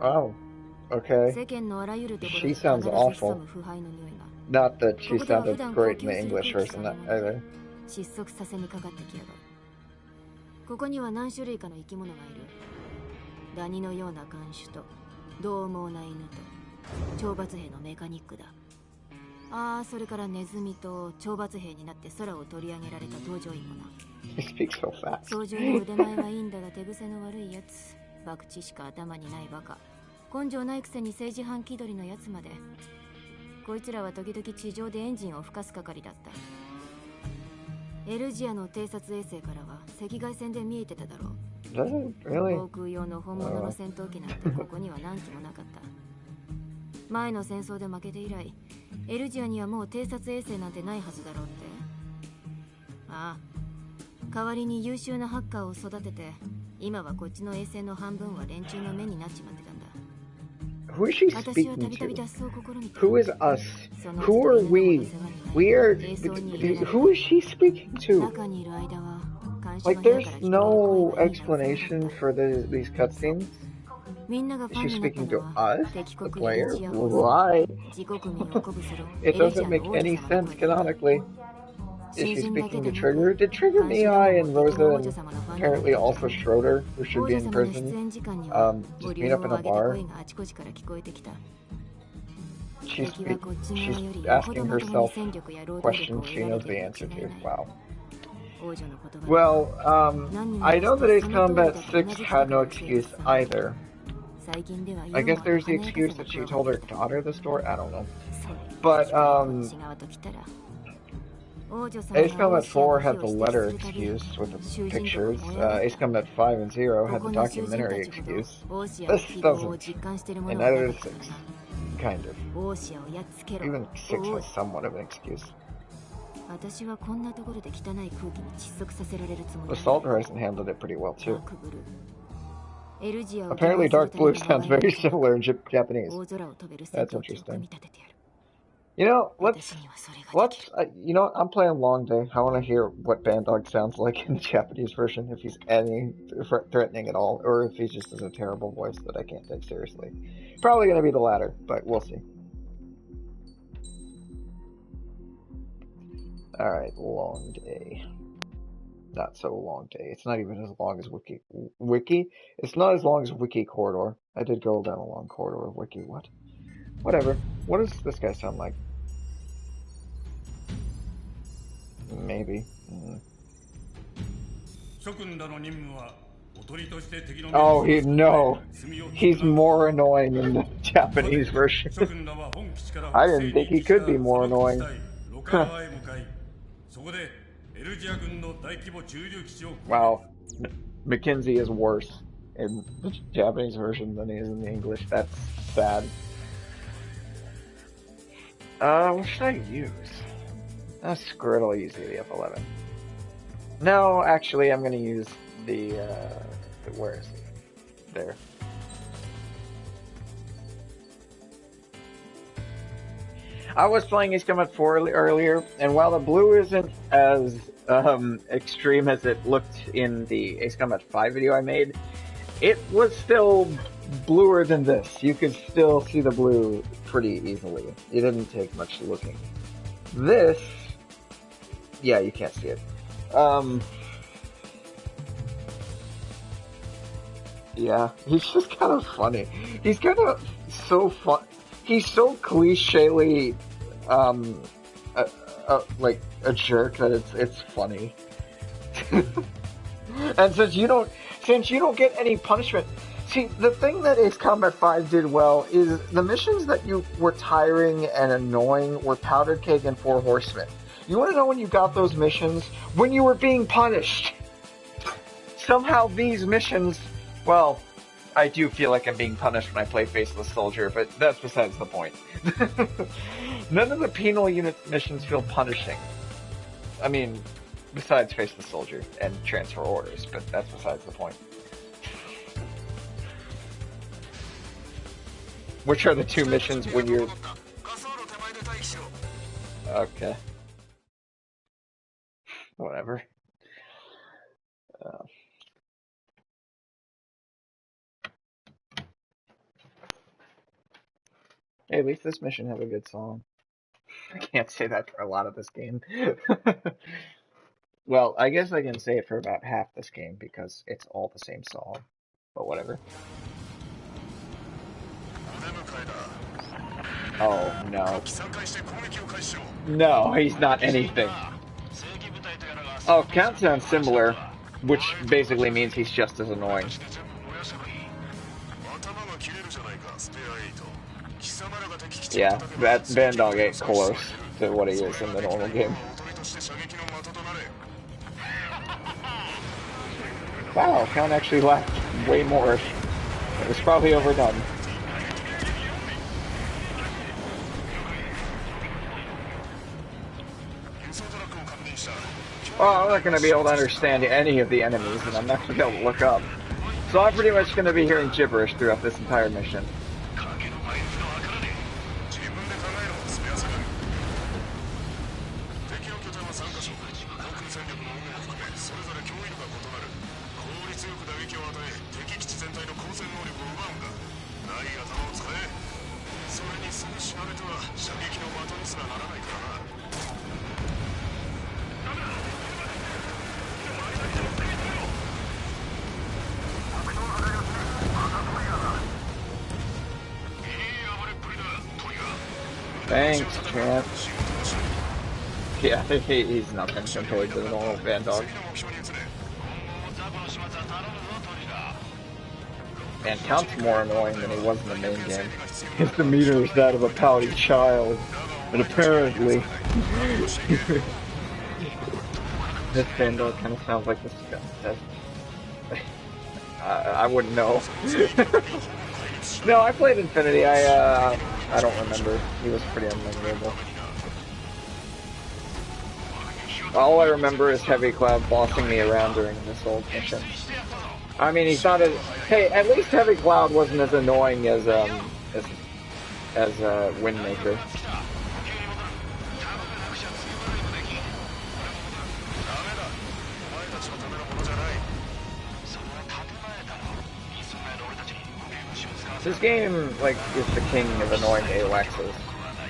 Oh, okay. She sounds awful. Not that she sounded great in the English version either. ここには何種類かの生き物がいる。ダニのような看守と獰猛な犬と懲罰兵のメカニックだ。ああ、それからネズミと懲罰兵になって空を取り上げられた搭乗員もな。操縦の腕前はいいんだが手癖の悪いやつ。博打しか頭にないバカ。根性ないくせに政治犯気取りのやつまで。こいつらは時々地上でエンジンを吹かす係だった。エルジアの偵察衛星からは赤外線で見えてただろう。航空用の本物の戦闘機なんてここには何機もなかった。前の戦争で負けて以来、エルジアにはもう偵察衛星なんてないはずだろうって。ああ、代わりに優秀なハッカーを育てて、今はこっちの衛星の半分は連中の目になっちまってたんだ。Who is she speaking to? Who is us? Who are we? We are... Who is she speaking to? Like, there's no explanation for these cutscenes. Is she speaking to us, the player? Why? It doesn't make any sense canonically. Is she speaking to Trigger? Did Trigger Mihai and Rosa and apparently also Schroeder, who should be in prison, just meet up in a bar? She's asking herself questions she knows the answer to. Wow. Well, I know that Ace Combat 6 had no excuse either. I guess there's the excuse that she told her daughter the story? I don't know. But, Ace Combat 4 had the letter excuse with the pictures. Ace Combat 5 and 0 had the documentary excuse. This doesn't. And neither does 6. Kind of. Even 6 has somewhat of an excuse. Assault Horizon handled it pretty well too. Apparently Dark Blue sounds very similar in Japanese. That's interesting. You know, let's you know what, I'm playing Long Day. I want to hear what Bandog sounds like in the Japanese version, if he's any threatening at all, or if he just has a terrible voice that I can't take seriously. Probably going to be the latter, but we'll see. Alright, Long Day. Not so Long Day. It's not even as long as Wiki? It's not as long as Wiki Corridor. I did go down a long corridor of Wiki. What? Whatever. What does this guy sound like? Maybe. Oh, no. He's more annoying in the Japanese version. I didn't think he could be more annoying. Wow. Mackenzie is worse in the Japanese version than he is in the English. That's sad. What should I use? Screw it, I'll use the F11. No, actually, I'm gonna use the where is it? There. I was playing Ace Combat 4 earlier, and while the blue isn't as extreme as it looked in the Ace Combat 5 video I made, it was still bluer than this. You could still see the blue pretty easily. It didn't take much looking. This, yeah, you can't see it. Yeah, he's just kind of funny. He's kind of so fun. He's so cliche-ly, like a jerk that it's funny. And since you don't get any punishment, see, the thing that Ace Combat 5 did well is the missions that you were tiring and annoying were Powdered Cake and Four Horsemen. You want to know when you got those missions? When you were being punished. Somehow these missions, well, I do feel like I'm being punished when I play Faceless Soldier, but that's besides the point. None of the penal unit missions feel punishing. I mean, besides Faceless Soldier and Transfer Orders, but that's besides the point. Which are the two missions when you're... Okay. Whatever. Hey, at least this mission has a good song. I can't say that for a lot of this game. Well, I guess I can say it for about half this game because it's all the same song. But whatever. Oh, no. No, he's not anything. Oh, Count sounds similar, which basically means he's just as annoying. Yeah, that Bandog ain't close to what he is in the normal game. Wow, Count actually laughed way more. It was probably overdone. Well, I'm not going to be able to understand any of the enemies, and I'm not going to be able to look up. So I'm pretty much going to be hearing gibberish throughout this entire mission. Thanks, champ. Yeah, he's nothing compared to the normal Bandog. And Count's more annoying than he was in the main game. His demeanor is that of a pouty child, and apparently... this Bandog kind of sounds like this guy. I wouldn't know. No, I played Infinity. I don't remember. He was pretty unmemorable. All I remember is Heavy Cloud bossing me around during this old mission. I mean, he's not as... Hey, at least Heavy Cloud wasn't as annoying as Windmaker. This game, like, is the king of annoying AOXs.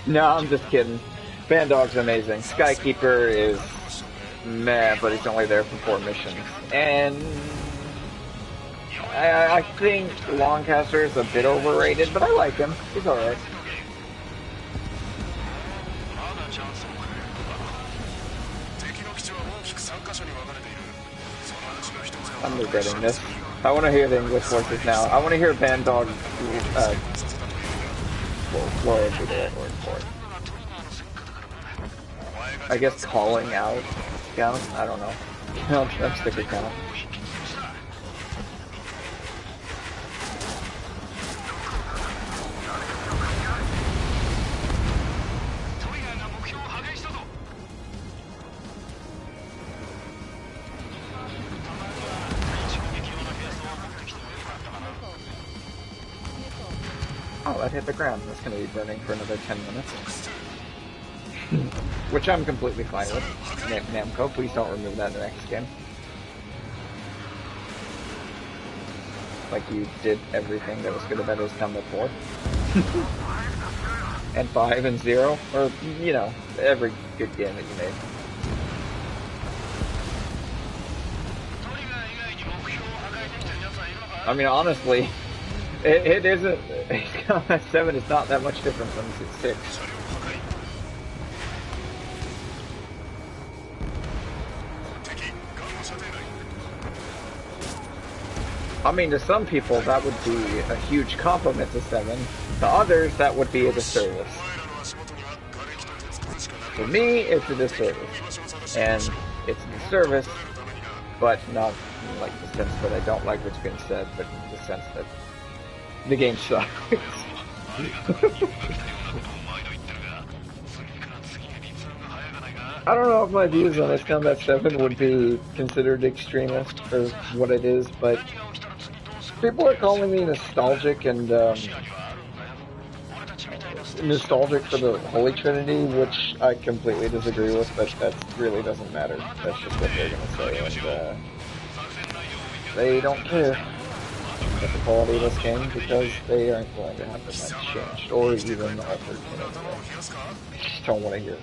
No, I'm just kidding. Bandog's amazing. Skykeeper is meh, but he's only there for 4 missions. And I think Longcaster is a bit overrated, but I like him. He's alright. I'm regretting this. I want to hear the English voices now. I want to hear Bandog, Floor would be the right word for it. I guess calling out Count? I don't know. I'm stick with Count. Oh, that hit the ground. That's going to be burning for another 10 minutes. Which I'm completely fine with. Namco, please don't remove that in the next game. Like you did everything that was good about his Combat 4. And 5 and 0. Or, you know, every good game that you made. I mean, honestly, it isn't... Combat 7 is not that much different from 6. I mean, to some people, that would be a huge compliment to 7. To others, that would be a disservice. For me, it's a disservice. And it's a disservice, but not in like the sense that I don't like what's been said, but in the sense that the game sucks. I don't know if my views on this Combat 7 would be considered extremist for what it is, but people are calling me nostalgic and nostalgic for the Holy Trinity, which I completely disagree with, but that really doesn't matter. That's just what they're going to say, and they don't care. with the quality of this game because they aren't going to have their minds changed or even altered in any way. Just don't want to hear it.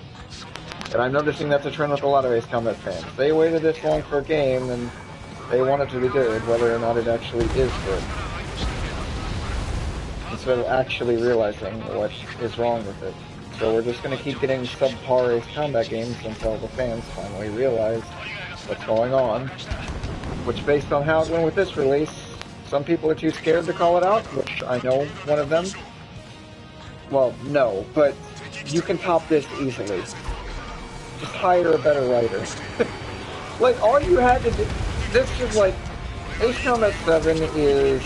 And I'm noticing that's a trend with a lot of Ace Combat fans. They waited this long for a game and they want it to be good, whether or not it actually is good. Instead of actually realizing what is wrong with it. So we're just going to keep getting subpar Ace Combat games until the fans finally realize what's going on. Which, based on how it went with this release, some people are too scared to call it out, which I know one of them. Well, no, but you can top this easily. Just hire a better writer. Like, all you had to do... This is like... Ace Combat 7 is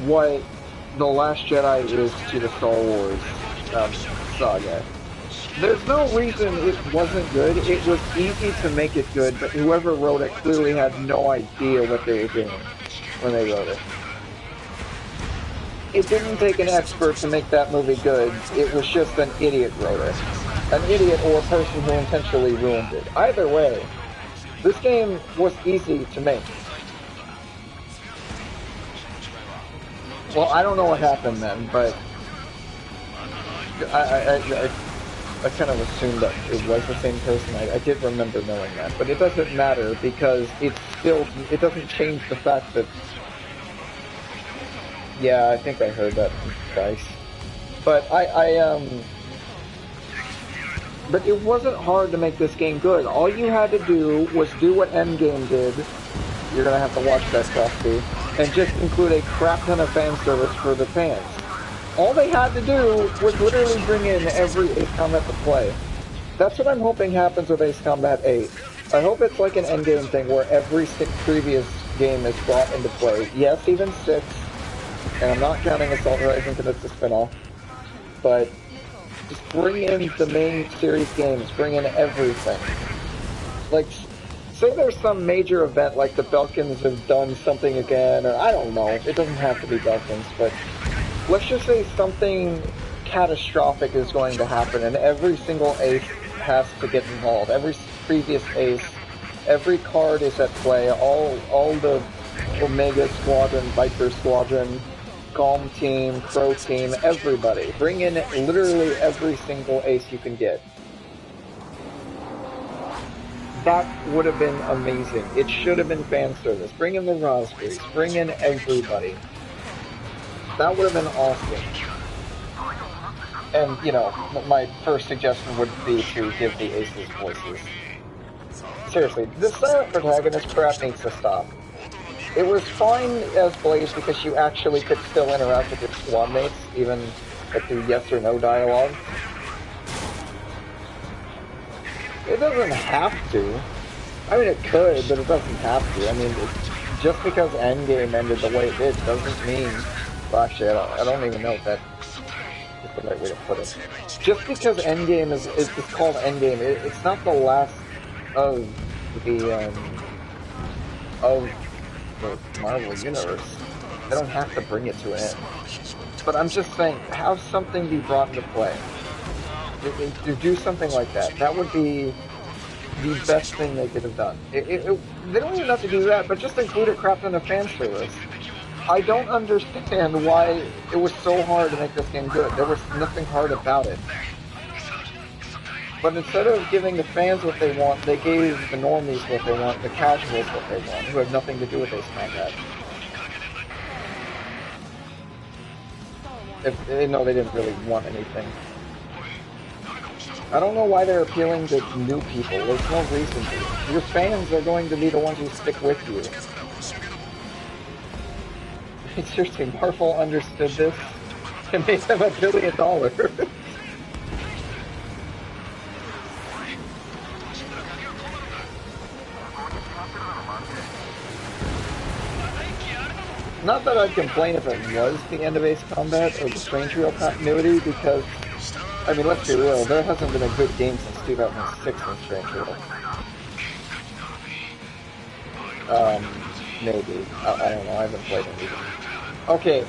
what The Last Jedi is to the Star Wars saga. There's no reason it wasn't good. It was easy to make it good, but whoever wrote it clearly had no idea what they were doing when they wrote it. It didn't take an expert to make that movie good. It was just an idiot wrote it. An idiot or a person who intentionally ruined it. Either way, this game was easy to make. Well, I don't know what happened then, but I kind of assumed that it was the same person. I did remember knowing that, but it doesn't matter because it doesn't change the fact that... Yeah, I think I heard that from Dice. But but it wasn't hard to make this game good. All you had to do was do what Endgame did. You're gonna have to watch that, Frosty. And just include a crap ton of fan service for the fans. All they had to do was literally bring in every Ace Combat to play. That's what I'm hoping happens with Ace Combat 8. I hope it's like an Endgame thing where every previous game is brought into play. Yes, even 6. And I'm not counting Assault Horizon because it's a spin-off. But just bring in the main series games. Bring in everything. Like, say there's some major event like the Belkins have done something again, or I don't know. It doesn't have to be Belkins, but... Let's just say something catastrophic is going to happen and every single ace has to get involved. Every previous ace, every card is at play, all the Omega Squadron, Viper Squadron, Calm Team, Crow Team, everybody. Bring in literally every single ace you can get. That would have been amazing. It should have been fan service. Bring in the Raspberries. Bring in everybody. That would have been awesome. And, you know, my first suggestion would be to give the aces voices. Seriously, this silent protagonist crap needs to stop. It was fine as Blaze because you actually could still interact with your squad mates, even through yes or no dialogue. It doesn't have to. I mean, it could, but it doesn't have to. I mean, just because Endgame ended the way it did doesn't mean... Well, actually, I don't even know if that is the right way to put it. Just because Endgame is called Endgame, it's not the last of the Marvel Universe. They don't have to bring it to an end. But I'm just saying, have something be brought into play. To do something like that. That would be the best thing they could have done. They don't even have to do that, but just include a crap ton of fan service. I don't understand why it was so hard to make this game good. There was nothing hard about it. But instead of giving the fans what they want, they gave the normies what they want, the casuals what they want, who have nothing to do with Ace Combat. No, they didn't really want anything. I don't know why they're appealing to new people. There's no reason to. Your fans are going to be the ones who stick with you. Seriously, Marvel understood this and made them $1 billion. Not that I'd complain if it was the end of Ace Combat or the Strange Real continuity, because, I mean, let's be real, there hasn't been a good game since 2006 in Strange Real. Maybe. I don't know, I haven't played it either. Okay,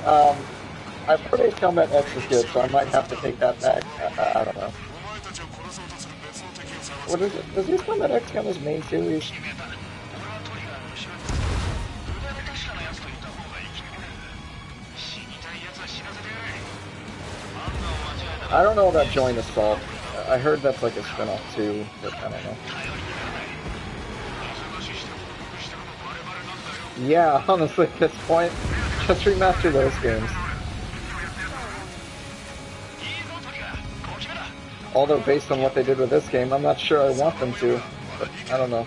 I've heard Ace Combat X is good, so I might have to take that back. I don't know. What is it? Does Ace Combat X count as main series? I don't know about Joint Assault. I heard that's like a spin-off too, but I don't know. Yeah, honestly, at this point, just remaster those games. Although, based on what they did with this game, I'm not sure I want them to, but I don't know.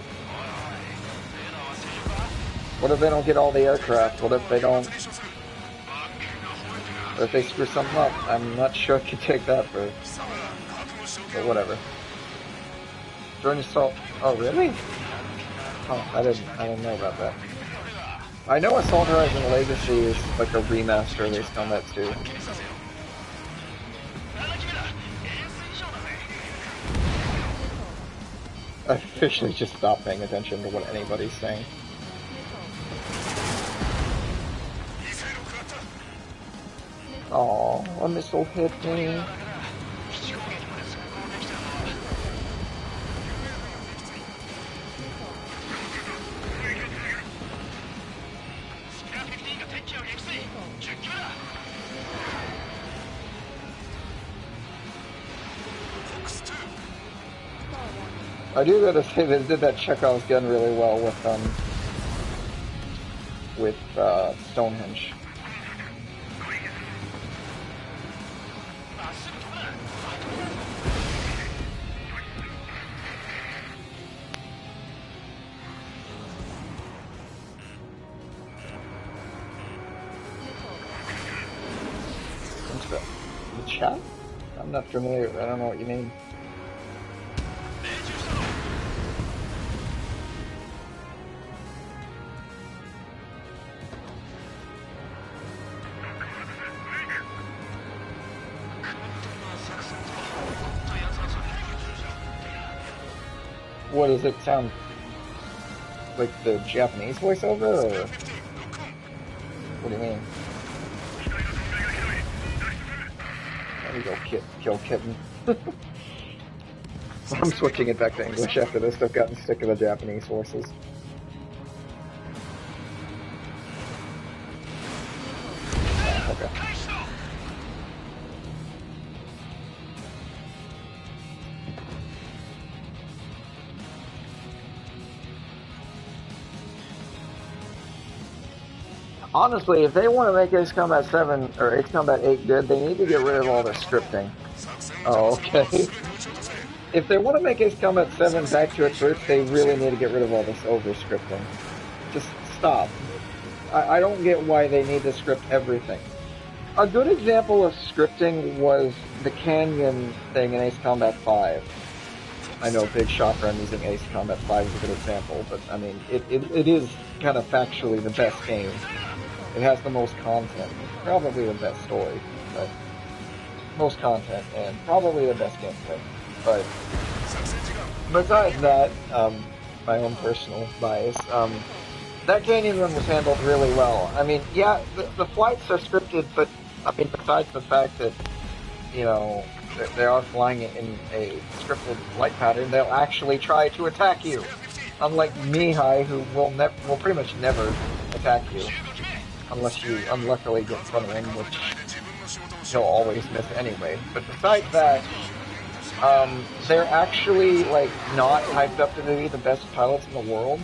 What if they don't get all the aircraft? What if they don't... Or if they screw something up? I'm not sure I can take that for... But whatever. Joint Assault... Oh, really? Oh, I didn't know about that. I know Assault Horizon Legacy is like a remaster of Ace Combat 2. I officially just stopped paying attention to what anybody's saying. Oh, a missile hit me. I do gotta say they did that Chekhov's gun really well with Stonehenge. What's that? The chat? I'm not familiar. I don't know what you mean. What does it sound like? The Japanese voiceover, or what do you mean? There we go, kill kitten. I'm switching it back to English after this. I've gotten sick of the Japanese voices. Oh, okay. Honestly, if they want to make Ace Combat 7 or Ace Combat 8 good, they need to get rid of all their scripting. Oh, okay. If they want to make Ace Combat 7 back to its roots, they really need to get rid of all this over-scripting. Just stop. I don't get why they need to script everything. A good example of scripting was the Canyon thing in Ace Combat 5. I know, big shocker, I'm using Ace Combat 5 as a good example, but I mean, it is kind of factually the best game. It has the most content, probably the best story, but most content, and probably the best gameplay. But besides that, my own personal bias, that Canyon run was handled really well. I mean, yeah, the flights are scripted, but I mean, besides the fact that, you know, they are flying in a scripted flight pattern, they'll actually try to attack you. Unlike Mihai, who will pretty much never attack you. Unless you unluckily get in front of him, which he'll always miss anyway. But besides that, they're actually, like, not hyped up to be the best pilots in the world.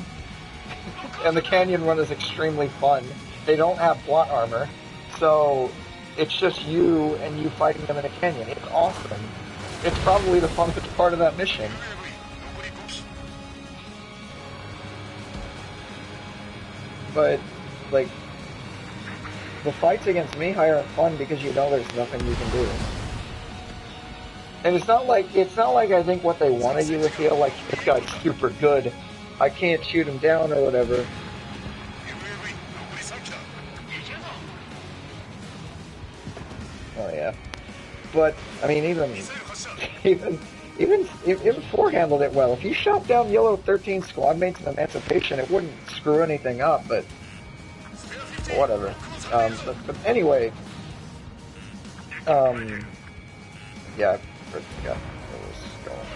And the Canyon run is extremely fun. They don't have plot armor, so it's just you and you fighting them in a canyon. It's awesome. It's probably the funnest part of that mission. But, like, the fights against Mihai aren't fun because you know there's nothing you can do. And it's not like I think what they wanted you to feel like this guy's super good. I can't shoot him down or whatever. Oh yeah. But I mean even 4 handled it well. If you shot down Yellow 13 squad mates in Emancipation, it wouldn't screw anything up, but whatever. But anyway, yeah, I forgot where it was going.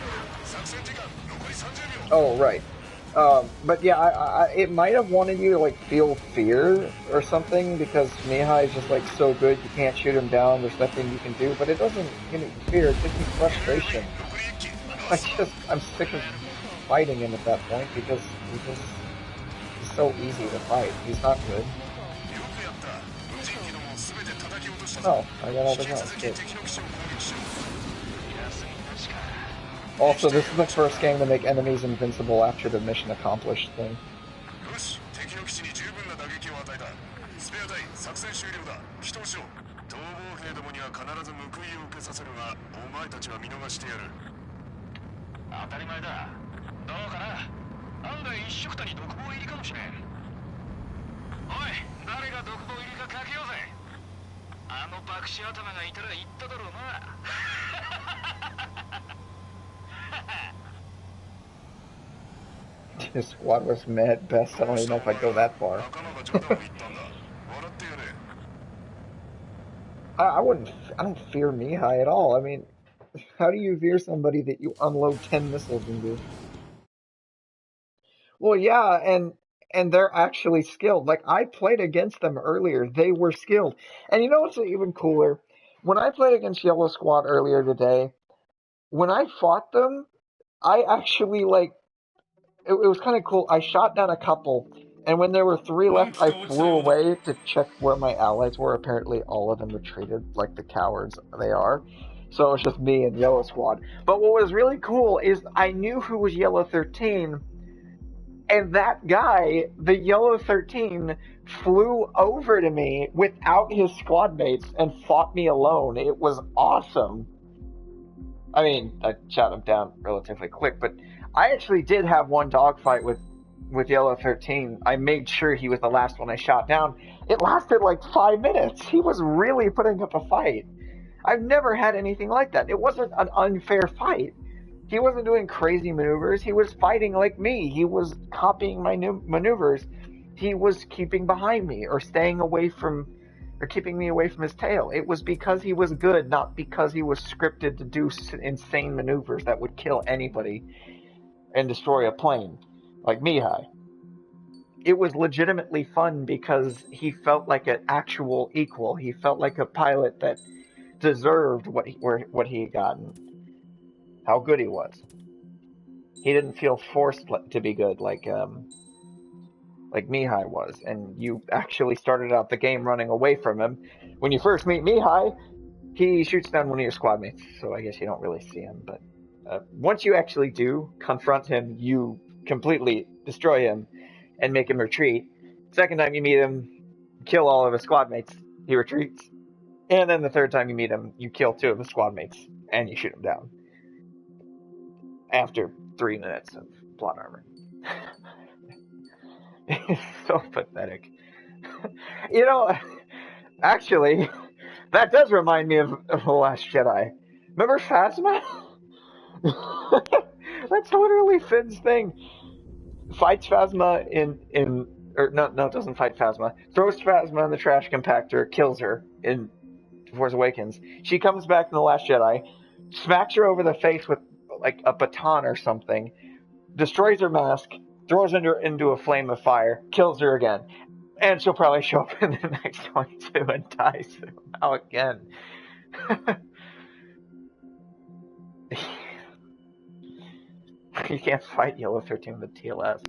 Oh, right. But yeah, it might have wanted you to like feel fear or something because Mihai is just like so good you can't shoot him down. There's nothing you can do, but it doesn't give me fear. It gives me frustration. I'm sick of fighting him at that point because he's so easy to fight. He's not good. Oh, I got all the guns. Good. Also, this is the first game to make enemies invincible after the mission accomplished thing. His squad was mad at best. I don't even know if I'd go that far. I wouldn't. I don't fear Mihai at all. I mean, how do you fear somebody that you unload 10 missiles into? Well, yeah, and they're actually skilled. Like I played against them earlier. They were skilled. And you know what's even cooler? When I played against Yellow Squad earlier today, when I fought them, I actually like it was kind of cool. I shot down a couple, and when there were 3 left, I flew away to check where my allies were. Apparently, all of them retreated like the cowards they are. So it was just me and Yellow Squad. But what was really cool is I knew who was Yellow 13, and that guy, the Yellow 13, flew over to me without his squad mates and fought me alone. It was awesome. I mean, I shot him down relatively quick, but I actually did have one dogfight with Yellow 13. I made sure he was the last one I shot down. It lasted like 5 minutes. He was really putting up a fight. I've never had anything like that. It wasn't an unfair fight. He wasn't doing crazy maneuvers. He was fighting like me. He was copying my new maneuvers. He was keeping behind me or staying away from or keeping me away from his tail. It was because he was good, not because he was scripted to do insane maneuvers that would kill anybody and destroy a plane, like Mihai. It was legitimately fun because he felt like an actual equal. He felt like a pilot that deserved what he had gotten, how good he was. He didn't feel forced to be good like Mihai was, and you actually started out the game running away from him. When you first meet Mihai, he shoots down one of your squad mates, so I guess you don't really see him. But once you actually do confront him, you completely destroy him and make him retreat. Second time you meet him, kill all of his squad mates, he retreats. And then the third time you meet him, you kill 2 of his squad mates and you shoot him down. After 3 minutes of plot armor. It's so pathetic. You know, actually, that does remind me of The Last Jedi. Remember Phasma? That's literally Finn's thing. Fights Phasma no, it doesn't fight Phasma. Throws Phasma in the trash compactor, kills her in Force Awakens. She comes back in The Last Jedi, smacks her over the face with like a baton or something, destroys her mask, throws her into a flame of fire, kills her again. And she'll probably show up in the next 22 and die somehow again. You can't fight Yellow 13 with TLS.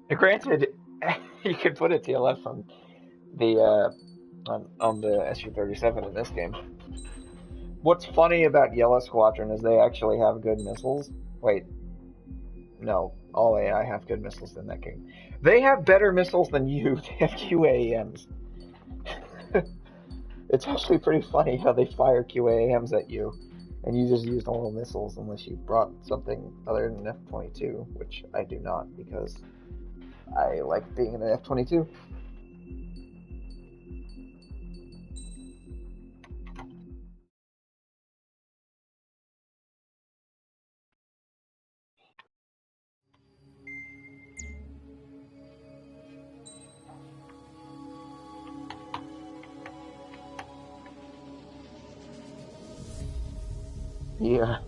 Granted, you could put a TLS on the on the SU-37 in this game. What's funny about Yellow Squadron is they actually have good missiles. Wait, no, all AI have good missiles in that game. They have better missiles than you. They have QAMs. It's actually pretty funny how they fire QAMs at you, and you just use normal missiles unless you brought something other than an F-22, which I do not because I like being in an F-22. Yeah.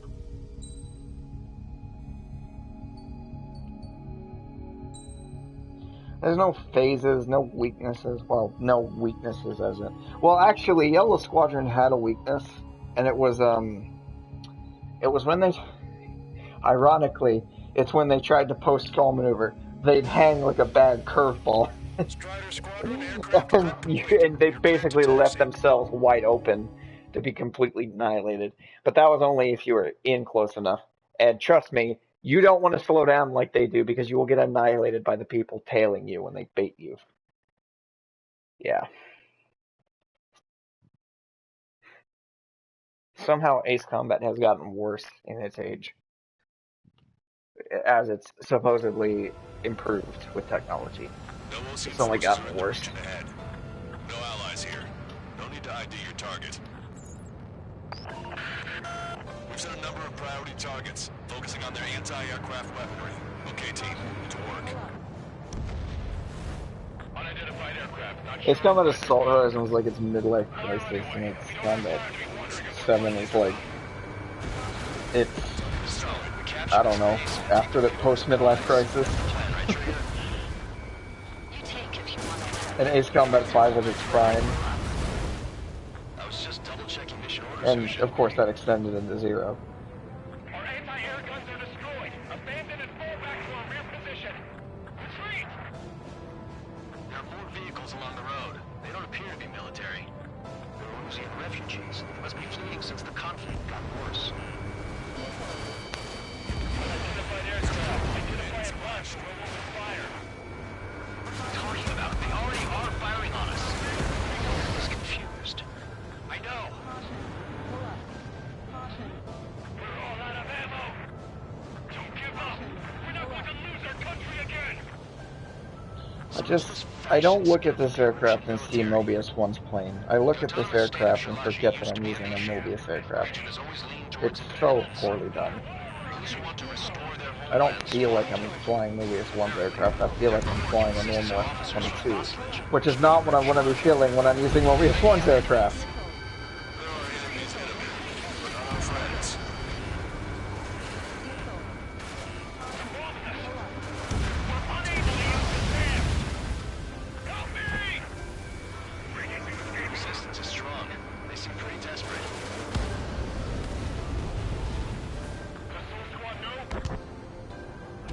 There's no phases, no weaknesses. Well, no weaknesses as in. Well, actually, Yellow Squadron had a weakness, and it was when they, ironically, it's when they tried to post skull maneuver. They'd hang like a bad curveball, and they basically left themselves wide open to be completely annihilated. But that was only if you were in close enough. And trust me, you don't want to slow down like they do because you will get annihilated by the people tailing you when they bait you. Yeah. Somehow Ace Combat has gotten worse in its age, as it's supposedly improved with technology. It's only gotten worse. No allies here. No need to ID your target. We've set a number of priority targets, focusing on their anti-aircraft weaponry. Okay, team, to work. Unidentified aircraft. Ace Combat Assault Horizon was like its midlife crisis, and Ace Combat 7 is like it's, I don't know, after the post-midlife crisis. And Ace Combat 5 was its prime. And, of course, that extended into 0. Our anti-air guns are destroyed. Abandon and fall back to our rear position. Retreat! There are more vehicles along the road. They don't appear to be military. They're Rusian refugees. They must be fleeing since the conflict got worse. Unidentified aircraft. Identify a bunch. Throw open fire. What are you talking about? They already are firing on us. I was confused. I know. We're all out of ammo. Don't give up. We're not going to lose our country again. I don't look at this aircraft and see Mobius 1's plane. I look at this aircraft and forget that I'm using a Mobius aircraft. It's so poorly done. I don't feel like I'm flying Mobius 1's aircraft. I feel like I'm flying a normal F-22, which is not what I want to be feeling when I'm using Mobius 1's aircraft.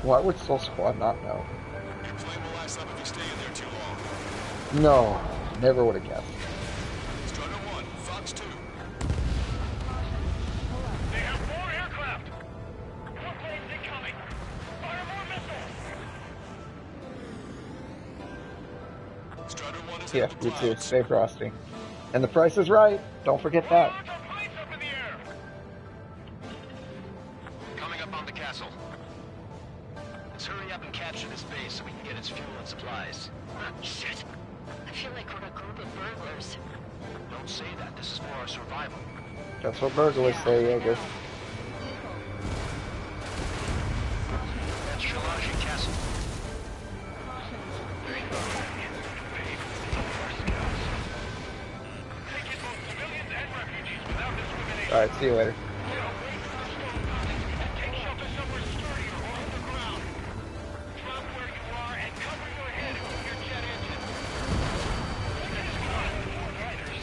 Why would Soul Squad not know? Your plane will last up if you stay in there too long. No, never would have guessed. Strider 1, Fox 2. They have more aircraft! More planes incoming! Fire more missiles! Strider 1 is Yeah, you too. Stay frosty. And the price is right. Don't forget that. Coming up on the castle. Let's hurry up and capture this base so we can get its fuel and supplies. Shit! I feel like we're a group of burglars. Don't say that. This is for our survival. That's what burglars say, I guess. That's Shalaji Castle. There you go. Take in both civilians and refugees without discrimination. Alright, see you later. Take shelter somewhere sturdier or underground. Drop where you are and cover your head with your jet engine. Riders.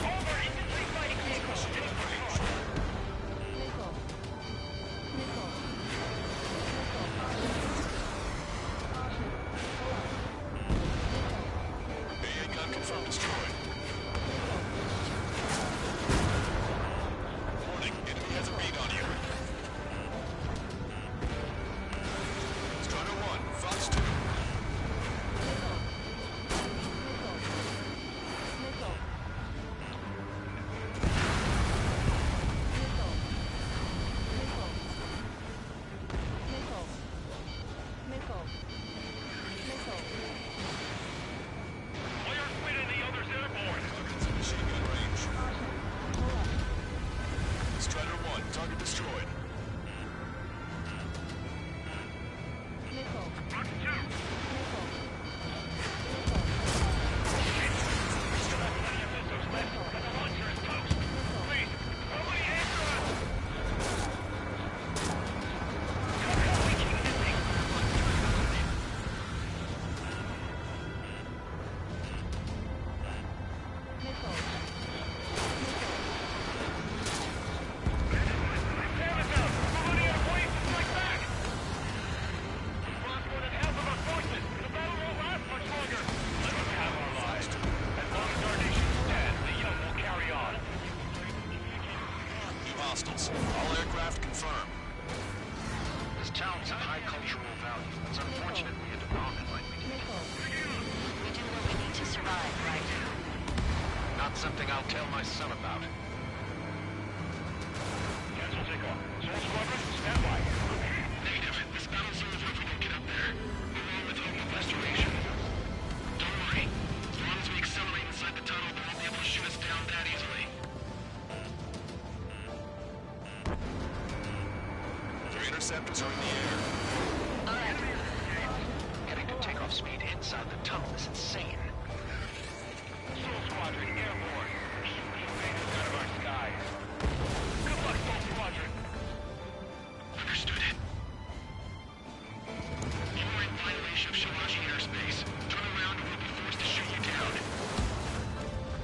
Over infantry fighting vehicles. AA gun confirmed destroyed. hostiles. All aircraft confirmed. This town's of high cultural value. It's unfortunate we had to bomb it like we did. We do what we need to survive, right? Not something I'll tell my son about. Cancel takeoff. Soul Squadron, stand by. Negative. This battle's over if we can get up there. Along with hope of restoration. Don't worry. As long as we accelerate inside the tunnel, they won't be able to shoot us down that easily. Three interceptors are in the air. Alright. Getting to takeoff speed inside the tunnel is insane. Soul Squadron, airborne. Shoot the invaders out of our skies. Good luck, Soul Squadron. Understood. You are in violation of Shiraji airspace. Turn around and we'll be forced to shoot you down.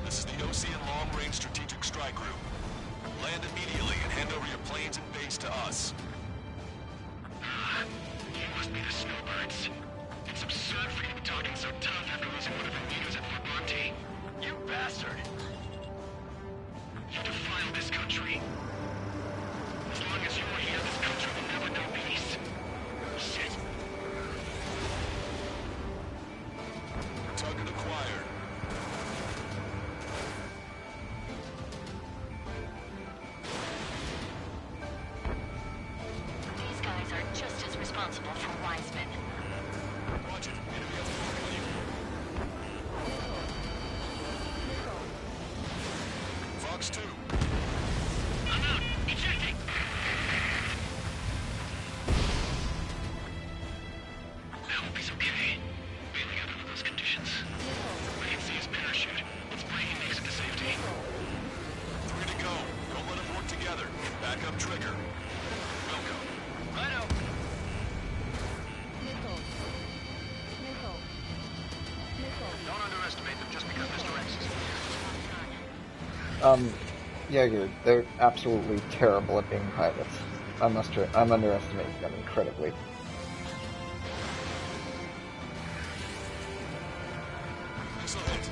This is the OCN Long Range Strategic Strike Group. Land immediately and hand over your planes and base to us. You must be the snowbirds. It's absurd for you to be talking so tough after losing one of your leaders at Fort Monty. You bastard! You defile this country. As long as you are here, this country will never know peace. Shit. Target acquired. These guys are just as responsible for Wiseman. Roger. Enemy has four you. Fox 2. I'm out. Ejecting. I hope he's okay. Bailing out under those conditions. I can see his parachute. Let's pray he makes it to safety. 3 to go. Don't let them work together. Back up trigger. Welcome. Righto. Don't underestimate them just because Mr. X is here. Yeah, they're absolutely terrible at being pilots. I'm underestimating them incredibly. Missile hit.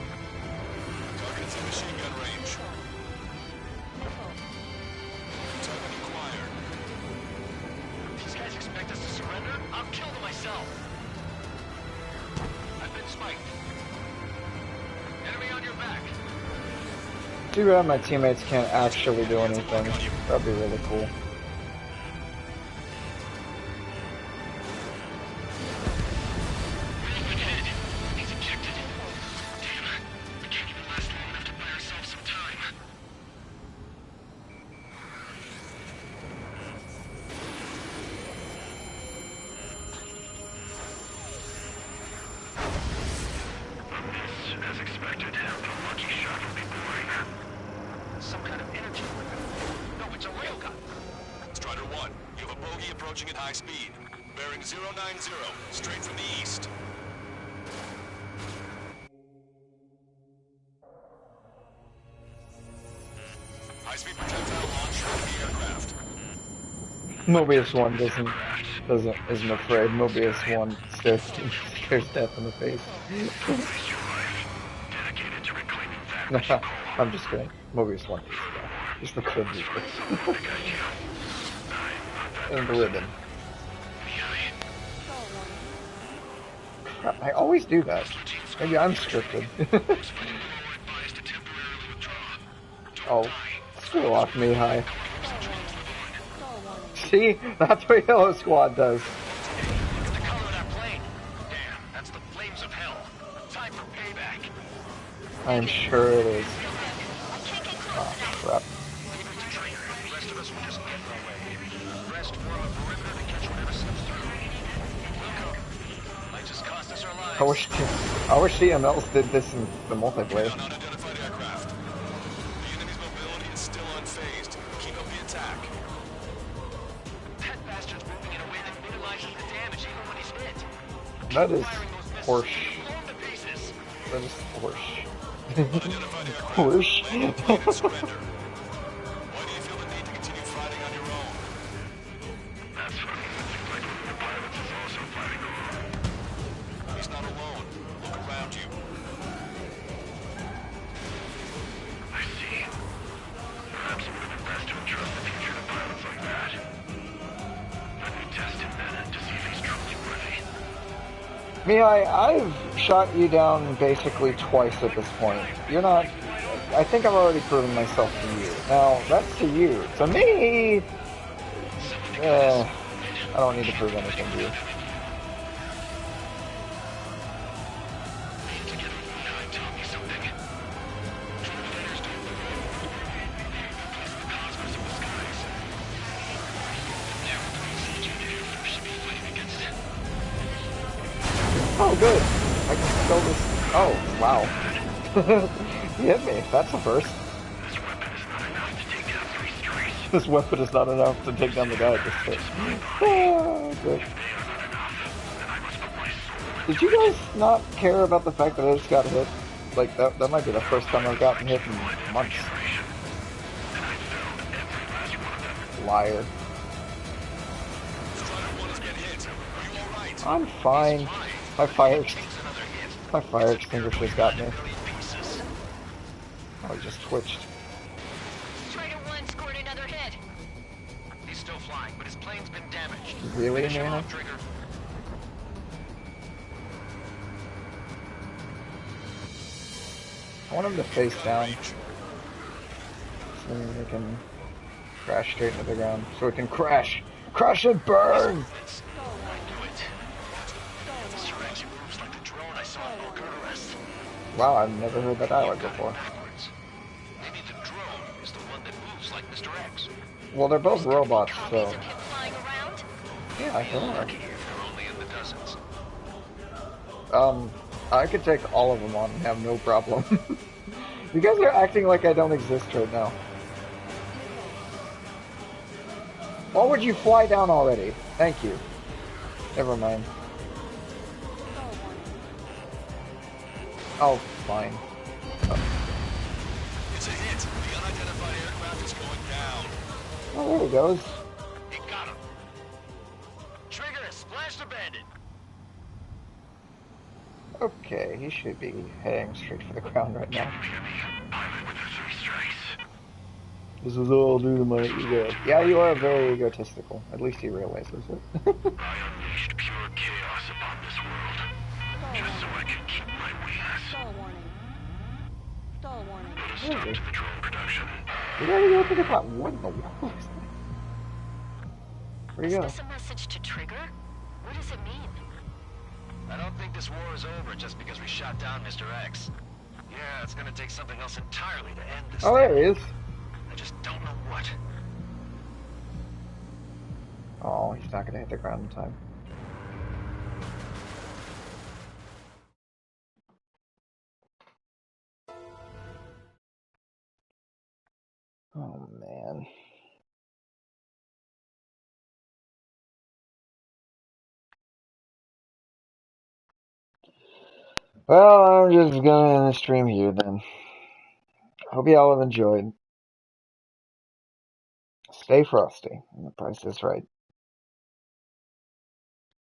Target is in machine gun range. Target acquired. These guys expect us to surrender? I'll kill them myself. I've been spiked. Enemy on your back. Too bad my teammates can't actually do anything. That'd be really cool. Movement hit. He's ejected. Damn. We can't even last long enough to buy ourselves some time. As expected, the lucky shot will be boring. Some kind of energy weapon. No, it's a railgun. Strider 1, you have a bogey approaching at high speed. Bearing 090, straight from the east. High-speed projectile launch from the aircraft. Mobius 1 isn't afraid. Mobius 1 stares death in the face. Dedicated to reclaiming that which you call I'm just kidding. Mobius 1 just the kid and the ribbon. Crap, I always do that. Maybe I'm scripted. Oh, screw off me, hi. See? That's what Yellow Squad does. Look at the color of that plane. Damn, that's the flames of hell. Time for payback. I'm sure it is. Oh, crap. Leave it to trigger. The rest of us will just get in our way. Rest form a perimeter to catch whatever slips through. Welcome. Might just cost us our lives. I wish CMLs did this in the multiplayer. Unidentified aircraft. The enemy's mobility is still unfazed. Keep up the attack. That bastard's moving in a way that minimizes the damage even when he's hit. That is horse. Blow him to pieces. That is horse. Unidentified aircraft. Horse. Land the plane and surrender. Why do you feel the need to continue fighting on your own? That's funny. It seems like one of the pilots is also fighting alone. He's not alone. Look around you. I see. Perhaps it would have been best to entrust the future to Mihai, I've shot you down basically twice at this point. You're not... I think I've already proven myself to you. Now, that's to you. To me... I don't need to prove anything to you. Oh, good. I can kill this... Oh, wow. You hit me. That's a first. This weapon is not enough to take down the guy at this stage. Oh, good. Did you guys not care about the fact that I just got hit? Like, that might be the first time I've gotten hit in months. Liar. I'm fine. My fire extinguisher's got me. Oh, he just twitched. Strider 1 scored another hit. He's still flying, but his plane's been damaged. Really, Finish him man? off, Trigger. I want him to face down. So they can crash straight into the ground. So it can crash! Crash and burn! Wow, I've never heard that dialogue before. Maybe the drone is the one that moves like Mr. X. Well, they're both robots, Copies so... of him flying around? Yeah, I can. They're only in the dozens. I could take all of them on and have no problem. You guys are acting like I don't exist right now. Why would you fly down already? Thank you. Never mind. Oh, fine. It's a hit. The unidentified aircraft is going down. Oh, there he goes. He got him. Trigger is splashed abandoned. Okay, he should be heading straight for the ground right now. Pilot with the 3 strikes. This is all due to my ego. Yeah, you are very egotistical. At least he realizes it. I unleashed pure chaos upon this world. Just so I can keep my wings. Stall warning. Stall warning. Put a stop to the drone production. You gotta go think about what in the world is that? Where'd he go? Is this a message to Trigger? What does it mean? I don't think this war is over just because we shot down Mr. X. Yeah, it's gonna take something else entirely to end this Oh, there he is. I just don't know what. Oh, he's not gonna hit the ground in time. Oh, man. Well, I'm just gonna end the stream here then. Hope you all have enjoyed. Stay frosty, and the price is right.